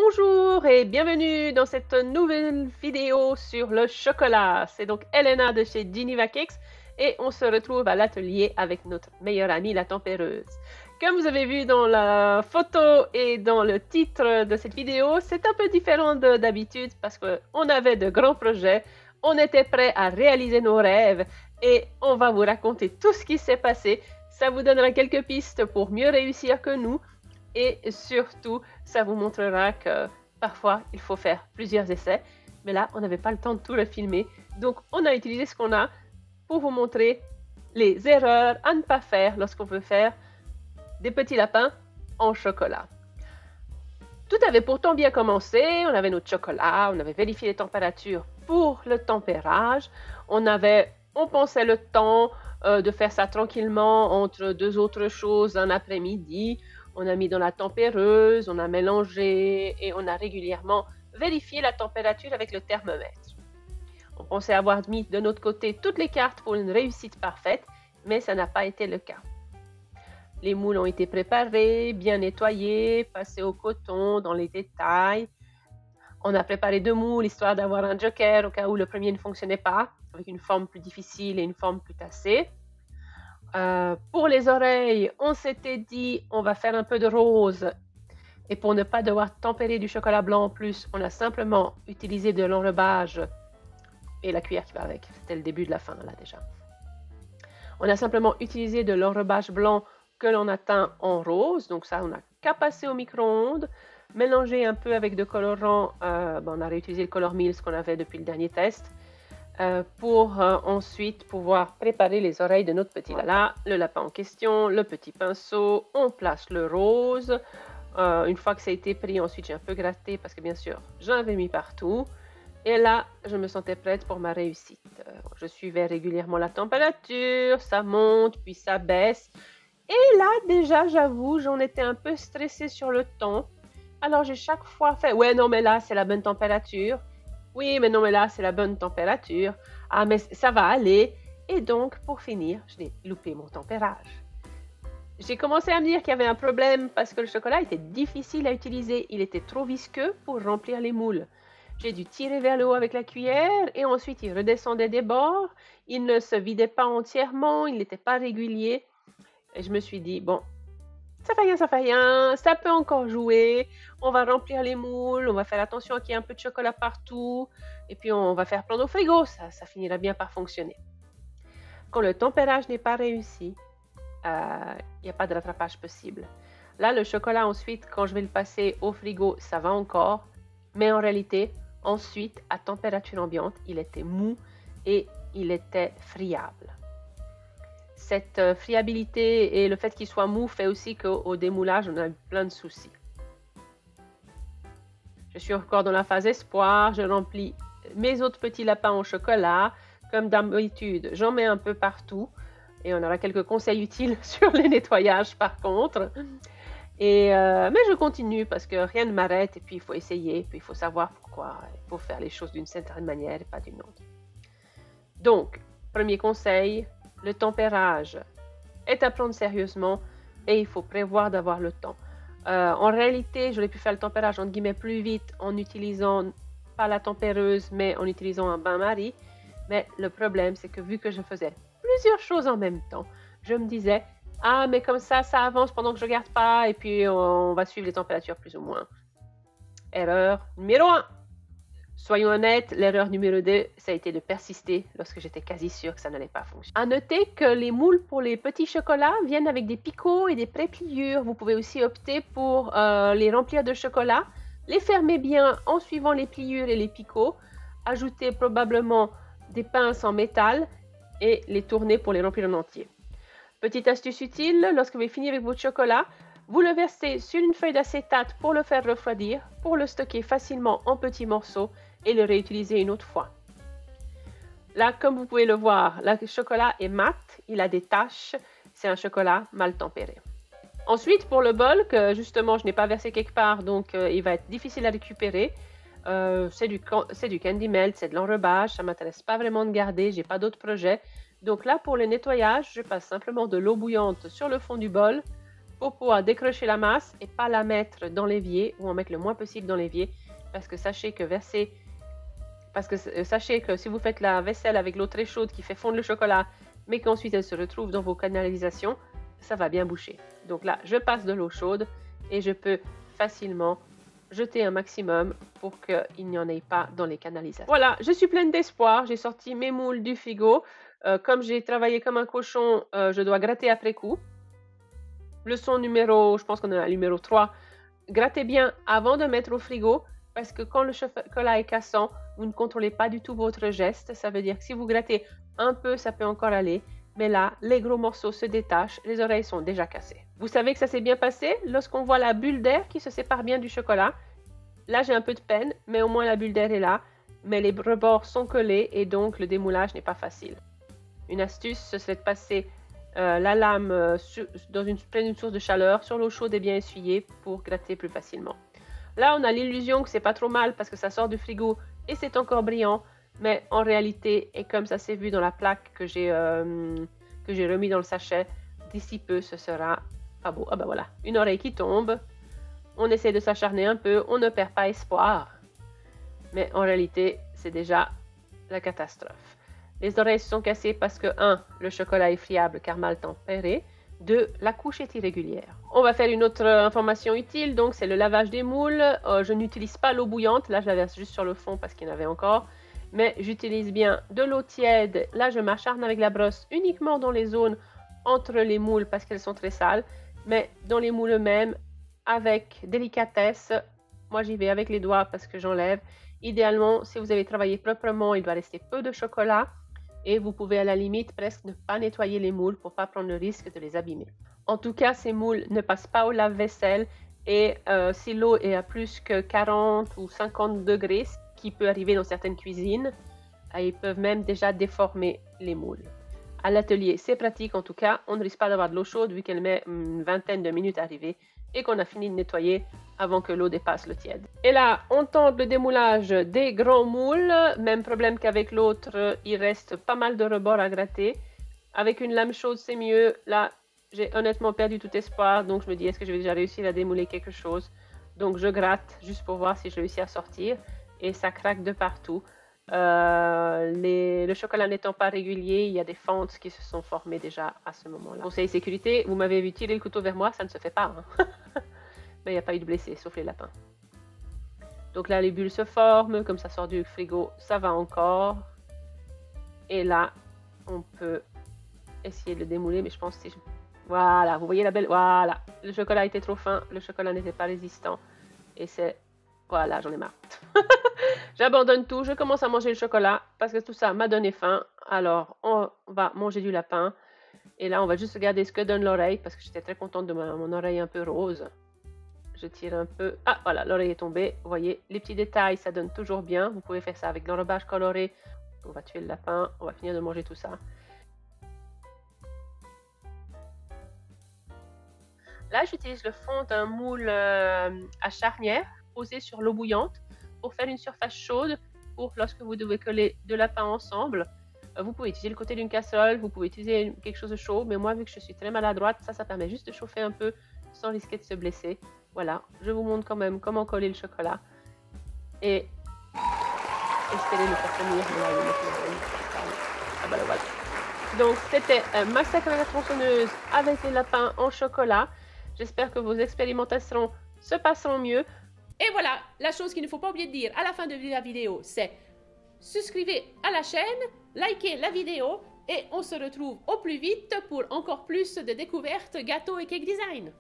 Bonjour et bienvenue dans cette nouvelle vidéo sur le chocolat. C'est donc Elena de chez Geneva Cakes et on se retrouve à l'atelier avec notre meilleure amie la tempéreuse. Comme vous avez vu dans la photo et dans le titre de cette vidéo, c'est un peu différent d'habitude parce qu'on avait de grands projets, on était prêt à réaliser nos rêves et on va vous raconter tout ce qui s'est passé. Ça vous donnera quelques pistes pour mieux réussir que nous. Et surtout, ça vous montrera que parfois, il faut faire plusieurs essais. Mais là, on n'avait pas le temps de tout le filmer. Donc, on a utilisé ce qu'on a pour vous montrer les erreurs à ne pas faire lorsqu'on veut faire des petits lapins en chocolat. Tout avait pourtant bien commencé. On avait notre chocolat, on avait vérifié les températures pour le tempérage. On pensait le temps de faire ça tranquillement entre deux autres choses un après-midi. On a mis dans la tempéreuse, on a mélangé et on a régulièrement vérifié la température avec le thermomètre. On pensait avoir mis de notre côté toutes les cartes pour une réussite parfaite, mais ça n'a pas été le cas. Les moules ont été préparés, bien nettoyés, passés au coton dans les détails. On a préparé 2 moules histoire d'avoir un joker au cas où le premier ne fonctionnait pas, avec une forme plus difficile et une forme plus tassée. Pour les oreilles, on s'était dit on va faire un peu de rose et pour ne pas devoir tempérer du chocolat blanc en plus, on a simplement utilisé de l'enrobage et la cuillère qui va avec, c'était le début de la fin là déjà. On a simplement utilisé de l'enrobage blanc que l'on a teint en rose, donc ça on n'a qu'à passer au micro-ondes, mélanger un peu avec de colorant, on a réutilisé le Color Mills qu'on avait depuis le dernier test, pour ensuite pouvoir préparer les oreilles de notre petit lala, le lapin en question, le petit pinceau, on place le rose. Une fois que ça a été pris, ensuite j'ai un peu gratté parce que bien sûr j'en avais mis partout. Et là, je me sentais prête pour ma réussite. Je suivais régulièrement la température, ça monte, puis ça baisse. Et là, déjà, j'avoue, j'en étais un peu stressée sur le temps. Alors j'ai chaque fois fait, ouais, non, mais là, c'est la bonne température. Oui, mais non, mais là, c'est la bonne température. Ah, mais ça va aller. Et donc, pour finir, je n'ai loupé mon tempérage. J'ai commencé à me dire qu'il y avait un problème parce que le chocolat était difficile à utiliser. Il était trop visqueux pour remplir les moules. J'ai dû tirer vers le haut avec la cuillère et ensuite il redescendait des bords. Il ne se vidait pas entièrement, il n'était pas régulier. Et je me suis dit, bon, ça fait rien, ça peut encore jouer. On va remplir les moules, on va faire attention à qu'il y ait un peu de chocolat partout. Et puis on va faire plein au frigo, ça finira bien par fonctionner. Quand le tempérage n'est pas réussi, il n'y a pas de rattrapage possible. Là, le chocolat ensuite, quand je vais le passer au frigo, ça va encore. Mais en réalité, ensuite, à température ambiante, il était mou et il était friable. Cette friabilité et le fait qu'il soit mou fait aussi qu'au démoulage, on a eu plein de soucis. Je suis encore dans la phase espoir, je remplis mes autres petits lapins au chocolat. Comme d'habitude, j'en mets un peu partout et on aura quelques conseils utiles sur les nettoyages par contre. Mais je continue parce que rien ne m'arrête et puis il faut essayer, puis il faut savoir pourquoi, il faut faire les choses d'une certaine manière et pas d'une autre. Donc, premier conseil, le tempérage est à prendre sérieusement et il faut prévoir d'avoir le temps. En réalité, j'aurais pu faire le tempérage entre guillemets plus vite en utilisant pas la tempéreuse mais en utilisant un bain-marie. Mais le problème, c'est que vu que je faisais plusieurs choses en même temps, je me disais ah, mais comme ça avance pendant que je ne regarde pas et puis on va suivre les températures plus ou moins. Erreur numéro 1. Soyons honnêtes, l'erreur numéro 2, ça a été de persister lorsque j'étais quasi sûre que ça n'allait pas fonctionner. À noter que les moules pour les petits chocolats viennent avec des picots et des pré-pliures. Vous pouvez aussi opter pour les remplir de chocolat, les fermer bien en suivant les pliures et les picots, ajouter probablement des pinces en métal et les tourner pour les remplir en entier. Petite astuce utile, lorsque vous avez fini avec votre chocolat, vous le versez sur une feuille d'acétate pour le faire refroidir, pour le stocker facilement en petits morceaux et le réutiliser une autre fois. Là, comme vous pouvez le voir, le chocolat est mat, il a des taches, c'est un chocolat mal tempéré. Ensuite, pour le bol, que justement je n'ai pas versé quelque part, donc il va être difficile à récupérer, c'est du candy melt, c'est de l'enrobage, ça ne m'intéresse pas vraiment de garder, j'ai pas d'autres projets. Donc là, pour le nettoyage, je passe simplement de l'eau bouillante sur le fond du bol, pour pouvoir décrocher la masse et pas la mettre dans l'évier ou en mettre le moins possible dans l'évier parce que sachez que si vous faites la vaisselle avec l'eau très chaude qui fait fondre le chocolat mais qu'ensuite elle se retrouve dans vos canalisations, ça va bien boucher. Donc là, je passe de l'eau chaude et je peux facilement jeter un maximum pour qu'il n'y en ait pas dans les canalisations. Voilà, je suis pleine d'espoir. J'ai sorti mes moules du frigo. Comme j'ai travaillé comme un cochon, je dois gratter après coup. Leçon numéro, je pense qu'on est à numéro 3. Grattez bien avant de mettre au frigo parce que quand le chocolat est cassant, vous ne contrôlez pas du tout votre geste. Ça veut dire que si vous grattez un peu, ça peut encore aller. Mais là, les gros morceaux se détachent, les oreilles sont déjà cassées. Vous savez que ça s'est bien passé lorsqu'on voit la bulle d'air qui se sépare bien du chocolat. Là, j'ai un peu de peine, mais au moins la bulle d'air est là. Mais les rebords sont collés et donc le démoulage n'est pas facile. Une astuce, ce serait de passer la lame près d'une source de chaleur sur l'eau chaude et bien essuyée pour gratter plus facilement. Là, on a l'illusion que c'est pas trop mal parce que ça sort du frigo et c'est encore brillant. Mais en réalité, et comme ça s'est vu dans la plaque que j'ai remis dans le sachet, d'ici peu, ce sera pas beau. Ah ben voilà, une oreille qui tombe. On essaie de s'acharner un peu, on ne perd pas espoir. Mais en réalité, c'est déjà la catastrophe. Les oreilles se sont cassées parce que 1. Le chocolat est friable car mal tempéré. 2. La couche est irrégulière. On va faire une autre information utile, donc c'est le lavage des moules. Je n'utilise pas l'eau bouillante, là je la verse juste sur le fond parce qu'il y en avait encore. Mais j'utilise bien de l'eau tiède. Là, je m'acharne avec la brosse uniquement dans les zones entre les moules parce qu'elles sont très sales. Mais dans les moules eux-mêmes, avec délicatesse, moi j'y vais avec les doigts parce que j'enlève. Idéalement, si vous avez travaillé proprement, il doit rester peu de chocolat. Et vous pouvez à la limite presque ne pas nettoyer les moules pour ne pas prendre le risque de les abîmer. En tout cas, ces moules ne passent pas au lave-vaisselle. Et si l'eau est à plus que 40 ou 50 degrés, ce qui peut arriver dans certaines cuisines, ils peuvent même déjà déformer les moules. À l'atelier, c'est pratique en tout cas. On ne risque pas d'avoir de l'eau chaude vu qu'elle met une vingtaine de minutes à arriver et qu'on a fini de nettoyer avant que l'eau dépasse le tiède. Et là, on tente le démoulage des grands moules. Même problème qu'avec l'autre, il reste pas mal de rebords à gratter. Avec une lame chaude, c'est mieux. Là, j'ai honnêtement perdu tout espoir, donc je me dis, est-ce que je vais déjà réussir à démouler quelque chose? Donc je gratte juste pour voir si je réussis à sortir. Et ça craque de partout. Le chocolat n'étant pas régulier, il y a des fentes qui se sont formées déjà à ce moment-là. Conseil sécurité, vous m'avez vu tirer le couteau vers moi, ça ne se fait pas. Hein. Mais il n'y a pas eu de blessés, sauf les lapins. Donc là, les bulles se forment, comme ça sort du frigo, ça va encore. Et là, on peut essayer de le démouler, mais je pense que si je... Voilà, vous voyez la belle... Voilà, le chocolat était trop fin, le chocolat n'était pas résistant. Et c'est... Voilà, j'en ai marre. J'abandonne tout, je commence à manger le chocolat parce que tout ça m'a donné faim. Alors, on va manger du lapin. Et là, on va juste regarder ce que donne l'oreille parce que j'étais très contente de mon oreille un peu rose. Je tire un peu. Ah, voilà, l'oreille est tombée. Vous voyez, les petits détails, ça donne toujours bien. Vous pouvez faire ça avec l'enrobage coloré. On va tuer le lapin. On va finir de manger tout ça. Là, j'utilise le fond d'un moule à charnière posé sur l'eau bouillante pour faire une surface chaude pour lorsque vous devez coller deux lapins ensemble. Vous pouvez utiliser le côté d'une casserole, vous pouvez utiliser quelque chose de chaud, mais moi, vu que je suis très maladroite, ça permet juste de chauffer un peu sans risquer de se blesser. Voilà, je vous montre quand même comment coller le chocolat et espérer le faire tenir. Ah bah voilà. Donc, c'était ma sacre à la tronçonneuse avec les lapins en chocolat. J'espère que vos expérimentations se passeront mieux. Et voilà, la chose qu'il ne faut pas oublier de dire à la fin de la vidéo, c'est souscrivez à la chaîne, likez la vidéo et on se retrouve au plus vite pour encore plus de découvertes, gâteaux et cake design.